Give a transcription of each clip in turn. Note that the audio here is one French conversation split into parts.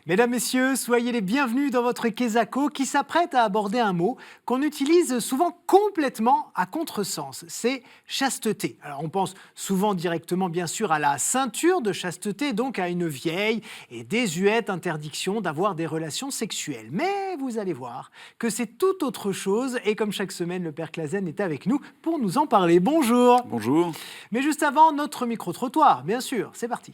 Mesdames, Messieurs, soyez les bienvenus dans votre Kesako qui s'apprête à aborder un mot qu'on utilise souvent complètement à contresens, c'est chasteté. Alors on pense souvent directement bien sûr à la ceinture de chasteté, donc à une vieille et désuète interdiction d'avoir des relations sexuelles. Mais vous allez voir que c'est tout autre chose et comme chaque semaine, le Père Clasen est avec nous pour nous en parler. Bonjour. Bonjour. Mais juste avant, notre micro-trottoir, bien sûr, c'est parti.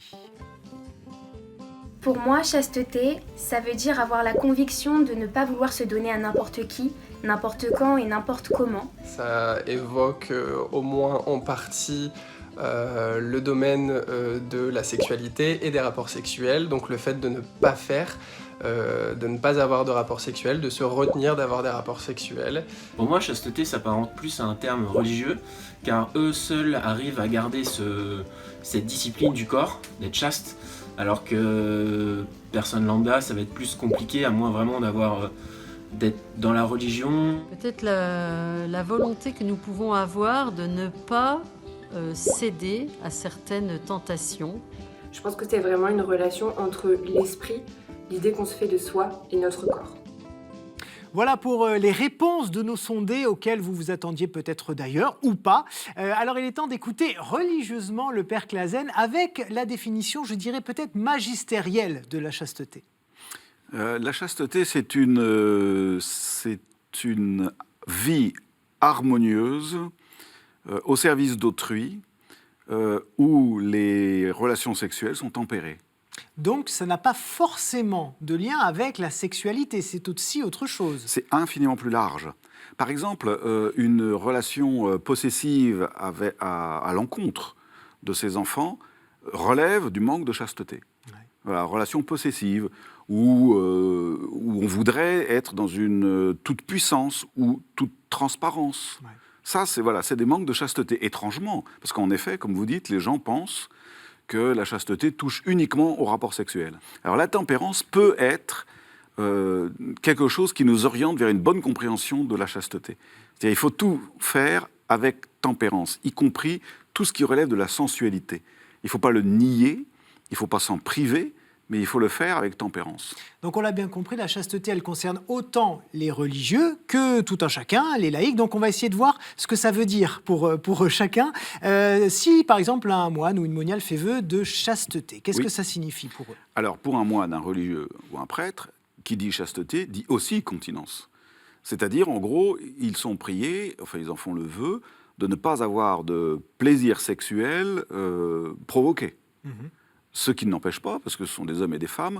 Pour moi, chasteté, ça veut dire avoir la conviction de ne pas vouloir se donner à n'importe qui, n'importe quand et n'importe comment. Ça évoque au moins en partie le domaine de la sexualité et des rapports sexuels, donc le fait de ne pas faire, de ne pas avoir de rapports sexuels, de se retenir d'avoir des rapports sexuels. Pour moi, chasteté s'apparente plus à un terme religieux, car eux seuls arrivent à garder cette discipline du corps, d'être chaste, alors que personne lambda, ça va être plus compliqué, à moins vraiment d'être dans la religion. Peut-être la volonté que nous pouvons avoir de ne pas céder à certaines tentations. Je pense que c'est vraiment une relation entre l'esprit, l'idée qu'on se fait de soi et notre corps. Voilà pour les réponses de nos sondés auxquelles vous vous attendiez peut-être d'ailleurs ou pas. Alors il est temps d'écouter religieusement le Père Clasen avec la définition, je dirais peut-être magistérielle de la chasteté. La chasteté, c'est une vie harmonieuse au service d'autrui où les relations sexuelles sont tempérées. Donc ça n'a pas forcément de lien avec la sexualité, c'est aussi autre chose. C'est infiniment plus large. Par exemple, une relation possessive à l'encontre de ses enfants relève du manque de chasteté. Ouais. Voilà, relation possessive où on voudrait être dans une toute puissance ou toute transparence. Ouais. Ça, c'est des manques de chasteté, étrangement. Parce qu'en effet, comme vous dites, les gens pensent que la chasteté touche uniquement au rapport sexuel. Alors la tempérance peut être quelque chose qui nous oriente vers une bonne compréhension de la chasteté. C'est-à-dire il faut tout faire avec tempérance, y compris tout ce qui relève de la sensualité. Il ne faut pas le nier, il ne faut pas s'en priver, mais il faut le faire avec tempérance. Donc on l'a bien compris, la chasteté, elle concerne autant les religieux que tout un chacun, les laïcs. Donc on va essayer de voir ce que ça veut dire pour chacun. Si, par exemple, un moine ou une moniale fait vœu de chasteté, qu'est-ce que ça signifie pour eux ? Alors, pour un moine, un religieux ou un prêtre, qui dit chasteté, dit aussi continence. C'est-à-dire, en gros, ils sont priés, enfin, ils en font le vœu, de ne pas avoir de plaisir sexuel provoqué. Ce qui n'empêche pas, parce que ce sont des hommes et des femmes,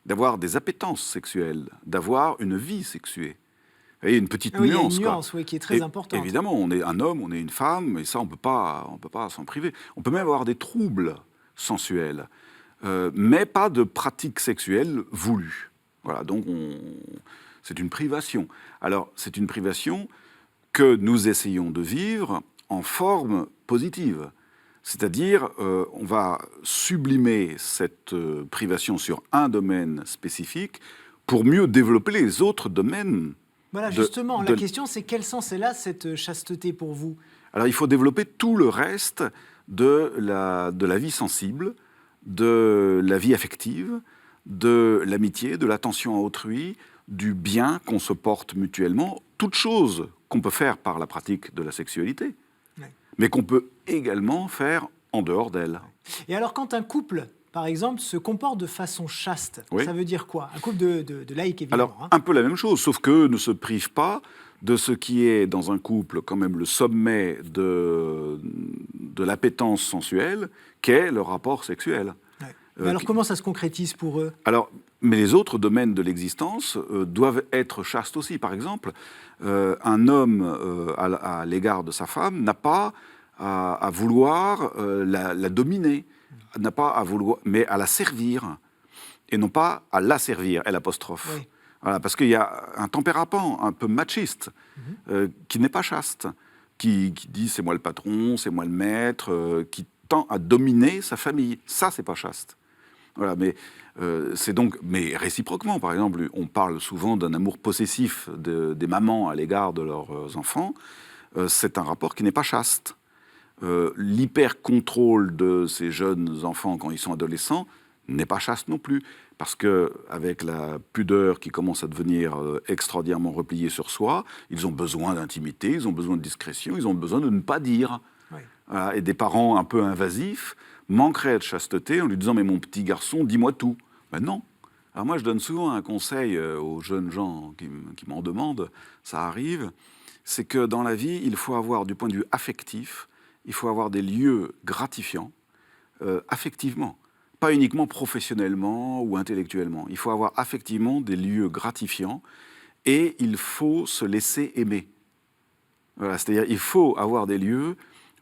d'avoir des appétences sexuelles, d'avoir une vie sexuée. Vous voyez, une petite nuance. Il y a une nuance, oui, qui est très importante. Évidemment, on est un homme, on est une femme, et ça, on ne peut pas s'en priver. On peut même avoir des troubles sensuels, mais pas de pratique sexuelle voulue. Voilà, donc c'est une privation. Alors, c'est une privation que nous essayons de vivre en forme positive. C'est-à-dire, on va sublimer cette privation sur un domaine spécifique pour mieux développer les autres domaines. Voilà, justement, la question c'est quel sens est là cette chasteté pour vous ? Alors, il faut développer tout le reste de la vie sensible, de la vie affective, de l'amitié, de l'attention à autrui, du bien qu'on se porte mutuellement, toutes choses qu'on peut faire par la pratique de la sexualité. Mais qu'on peut également faire en dehors d'elle. Et alors, quand un couple, par exemple, se comporte de façon chaste, ça veut dire quoi ? Un couple de laïcs, évidemment. Alors, un peu la même chose, sauf qu'eux ne se privent pas de ce qui est, dans un couple, quand même le sommet de l'appétence sensuelle, qu'est le rapport sexuel. Mais alors, comment ça se concrétise pour eux ? Alors, mais les autres domaines de l'existence doivent être chastes aussi. Par exemple, un homme à l'égard de sa femme n'a pas à vouloir la dominer, n'a pas à vouloir, mais à la servir, et non pas à la servir, l'apostrophe. Oui. Voilà, parce qu'il y a un tempérament un peu machiste qui n'est pas chaste, qui dit c'est moi le patron, c'est moi le maître, qui tend à dominer sa famille. Ça, c'est pas chaste. Voilà, mais c'est donc, mais réciproquement, par exemple, on parle souvent d'un amour possessif des mamans à l'égard de leurs enfants. C'est un rapport qui n'est pas chaste. L'hyper-contrôle de ces jeunes enfants quand ils sont adolescents n'est pas chaste non plus. Parce qu'avec la pudeur qui commence à devenir extraordinairement repliée sur soi, ils ont besoin d'intimité, ils ont besoin de discrétion, ils ont besoin de ne pas dire. Oui. Voilà. Et des parents un peu invasifs manqueraient de chasteté en lui disant « mais mon petit garçon, dis-moi tout ». Ben non. Alors moi, je donne souvent un conseil aux jeunes gens qui m'en demandent, ça arrive, c'est que dans la vie, il faut avoir, du point de vue affectif, il faut avoir des lieux gratifiants, affectivement. Pas uniquement professionnellement ou intellectuellement. Il faut avoir affectivement des lieux gratifiants et il faut se laisser aimer. Voilà, c'est-à-dire il faut avoir des lieux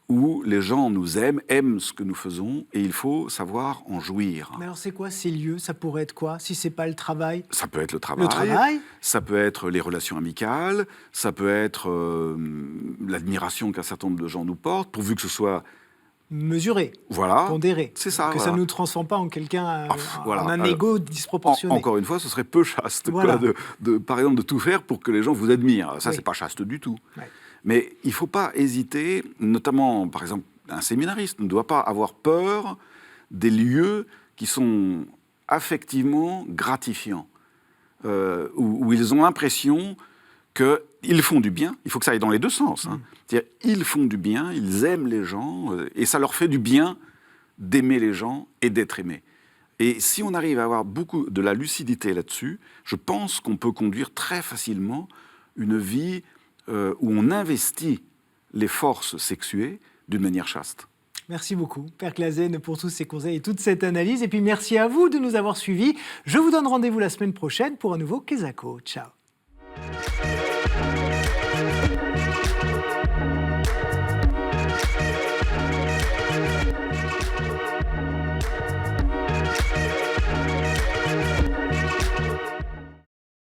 où les gens nous aiment ce que nous faisons et il faut savoir en jouir. Mais alors c'est quoi ces lieux? Ça pourrait être quoi si c'est pas le travail? Ça peut être le travail. Le travail? Ça peut être les relations amicales, ça peut être l'admiration qu'un certain nombre de gens nous portent, pourvu que ce soit... Mesuré, Voilà, pondéré. c'est ça. Que ça ne nous transforme pas en quelqu'un, voilà. en un ego disproportionné. Encore une fois, ce serait peu chaste, Voilà. quoi, par exemple, de tout faire pour que les gens vous admirent. Ça, Oui. c'est pas chaste du tout. Ouais. Mais il ne faut pas hésiter, notamment, par exemple, un séminariste ne doit pas avoir peur des lieux qui sont affectivement gratifiants, où ils ont l'impression qu'ils font du bien. Il faut que ça aille dans les deux sens. Hein. C'est-à-dire, ils font du bien, ils aiment les gens, et ça leur fait du bien d'aimer les gens et d'être aimés. Et si on arrive à avoir beaucoup de la lucidité là-dessus, je pense qu'on peut conduire très facilement une vie où on investit les forces sexuées d'une manière chaste. Merci beaucoup, Père Clasen, pour tous ces conseils et toute cette analyse. Et puis merci à vous de nous avoir suivis. Je vous donne rendez-vous la semaine prochaine pour un nouveau Kesako. Ciao.